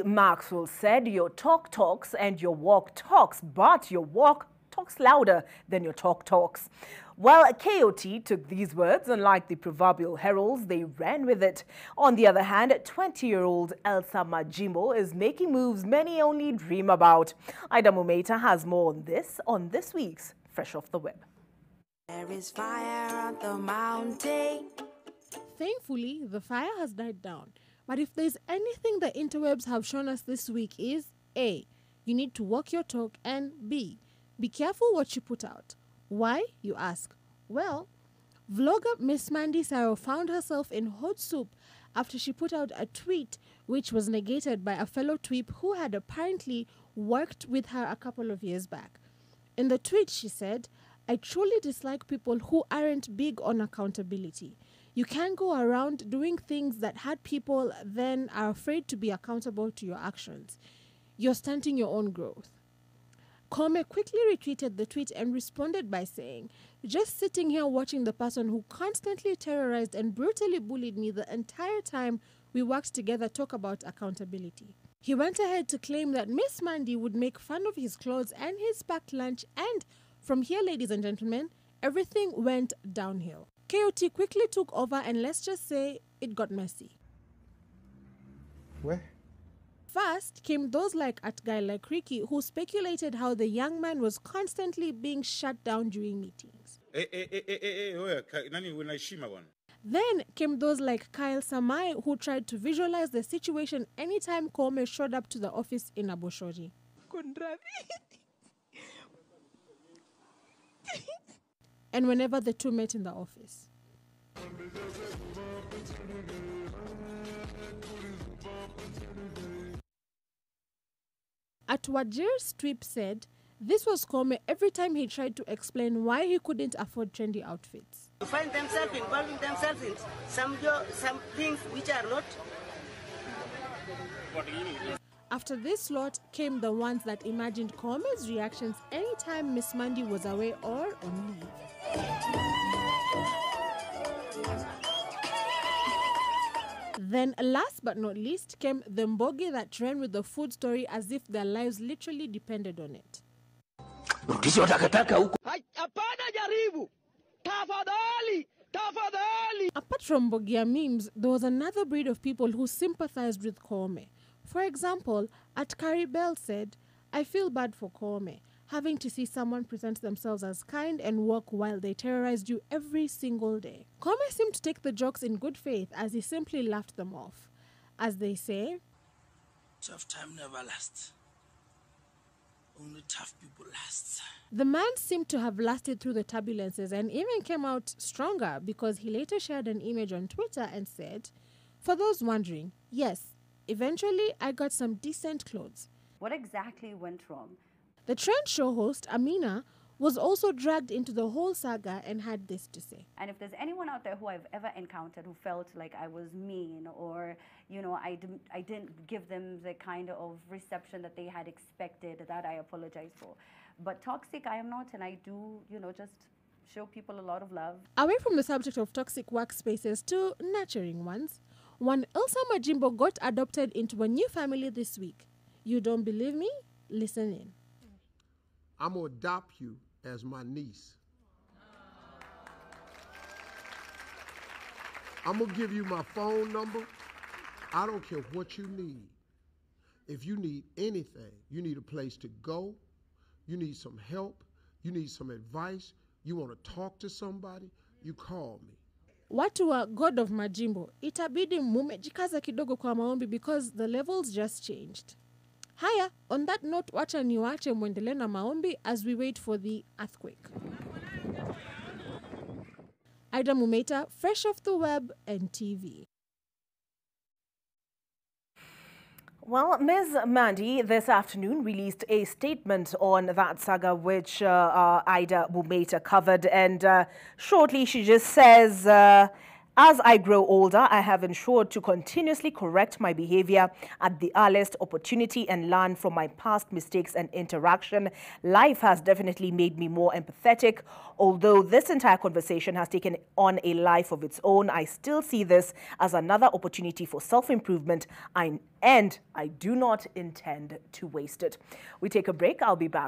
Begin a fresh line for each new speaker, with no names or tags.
Maxwell said your talk talks and your walk talks, but your walk talks louder than your talk talks. Well, KOT took these words, and like the proverbial heralds, they ran with it. On the other hand, 20-year-old Elsa Majimbo is making moves many only dream about. Ida Mumeta has more on this week's Fresh Off the Web.
There is fire on the mountain.
Thankfully, the fire has died down. But if there's anything the interwebs have shown us this week is A, you need to walk your talk, and B, be careful what you put out. Why, you ask? Well, vlogger Miss Mandi found herself in hot soup after she put out a tweet which was negated by a fellow tweep who had apparently worked with her a couple of years back. In the tweet, she said, "I truly dislike people who aren't big on accountability. You can't go around doing things that hurt people, then are afraid to be accountable to your actions. You're stunting your own growth." KOT quickly retweeted the tweet and responded by saying, "Just sitting here watching the person who constantly terrorized and brutally bullied me the entire time we worked together talk about accountability." He went ahead to claim that Miss Mandi would make fun of his clothes and his packed lunch, and from here, ladies and gentlemen, everything went downhill. KOT quickly took over, and let's just say it got messy.
Where?
First came those like at guy like Ricky, who speculated how the young man was constantly being shut down during meetings. Then came those like Kyle Samai, who tried to visualize the situation anytime KOT showed up to the office in Aboshori. And whenever the two met in the office. At Wajir's tweet said, this was KOT every time he tried to explain why he couldn't afford trendy outfits.
To find themselves involving themselves in some things which are not.
After this lot came the ones that imagined KOT's reactions anytime Miss Mandi was away or on leave. Then, last but not least, came the mbogi that ran with the food story as if their lives literally depended on it. Apart from mbogia memes, there was another breed of people who sympathized with KOT. For example, at Caribel said, "I feel bad for KOT, having to see someone present themselves as kind and walk while they terrorized you every single day." KOT seemed to take the jokes in good faith as he simply laughed them off. As they say,
tough time never lasts. Only tough people last.
The man seemed to have lasted through the turbulences and even came out stronger, because he later shared an image on Twitter and said, "For those wondering, yes, eventually I got some decent clothes."
What exactly went wrong?
The trend show host, Amina, was also dragged into the whole saga and had this to say.
And if there's anyone out there who I've ever encountered who felt like I was mean, or, you know, I didn't give them the kind of reception that they had expected, that I apologize for. But toxic I am not, and I do, you know, just show people a lot of love.
Away from the subject of toxic workspaces to nurturing ones, one Elsa Majimbo got adopted into a new family this week. You don't believe me? Listen in.
I'm going to adopt you as my niece. I'm going to give you my phone number. I don't care what you need. If you need anything, you need a place to go, you need some help, you need some advice, you want to talk to somebody, you call me.
Watu wa God of Majimbo, itabidi mumejikaza kidogo kwa maombi because the levels just changed. Haya, on that note, wacha niwache muendelee na maombi as we wait for the earthquake. Ida Mumeta, Fresh Off the Web and TV.
Well, Ms. Mandi this afternoon released a statement on that saga which Ida Mumeta covered, and shortly she just says, As I grow older, I have ensured to continuously correct my behavior at the earliest opportunity and learn from my past mistakes and interaction. Life has definitely made me more empathetic. Although this entire conversation has taken on a life of its own, I still see this as another opportunity for self-improvement, and I do not intend to waste it. We take a break. I'll be back.